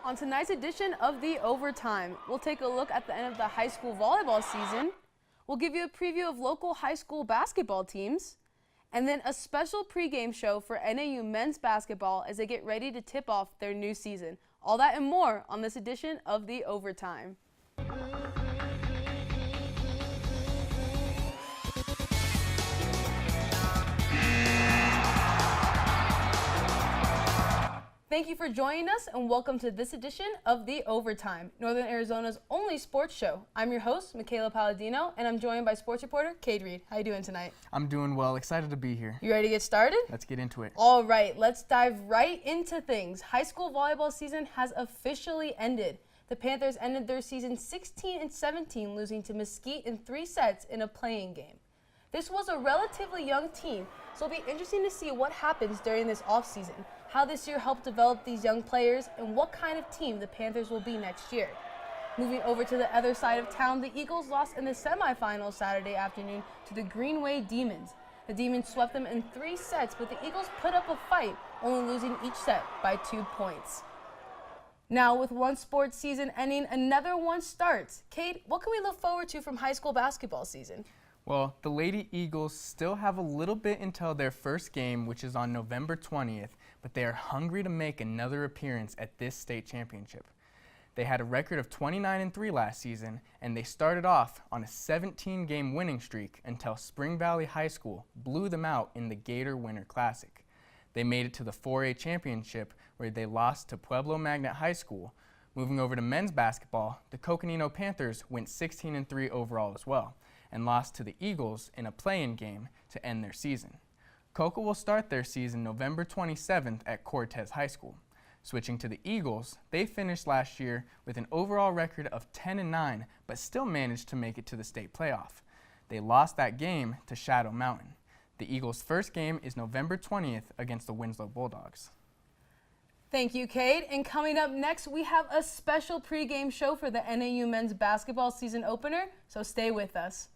On tonight's edition of The Overtime, we'll take a look at the end of the high school volleyball season. We'll give you a preview of local high school basketball teams, and then a special pregame show for NAU men's basketball as they get ready to tip off their new season. All that and more on this edition of The Overtime. Thank you for joining us and welcome to this edition of The Overtime, Northern Arizona's only sports show. I'm your host, Michaela Palladino, and I'm joined by sports reporter Cade Reed. How you doing tonight? I'm doing well. Excited to be here. You ready to get started? Let's get into it. All right, let's dive right into things. High school volleyball season has officially ended. The Panthers ended their season 16-17, losing to Mesquite in 3 sets in a playing game. This was a relatively young team, so it'll be interesting to see what happens during this offseason, how this year helped develop these young players, and what kind of team the Panthers will be next year. Moving over to the other side of town, the Eagles lost in the semifinals Saturday afternoon to the Greenway Demons. The Demons swept them in 3 sets, but the Eagles put up a fight, only losing each set by 2 points. Now, with one sports season ending, another one starts. Cade, what can we look forward to from high school basketball season? Well, the Lady Eagles still have a little bit until their first game, which is on November 20th, but they are hungry to make another appearance at this state championship. They had a record of 29-3 last season, and they started off on a 17-game winning streak until Spring Valley High School blew them out in the Gator Winter Classic. They made it to the 4A championship, where they lost to Pueblo Magnet High School. Moving over to men's basketball, the Coconino Panthers went 16-3 overall as well, and lost to the Eagles in a play-in game to end their season. Coca will start their season November 27th at Cortez High School. Switching to the Eagles, they finished last year with an overall record of 10-9, but still managed to make it to the state playoff. They lost that game to Shadow Mountain. The Eagles' first game is November 20th against the Winslow Bulldogs. Thank you, Cade. And coming up next, we have a special pregame show for the NAU men's basketball season opener, so stay with us.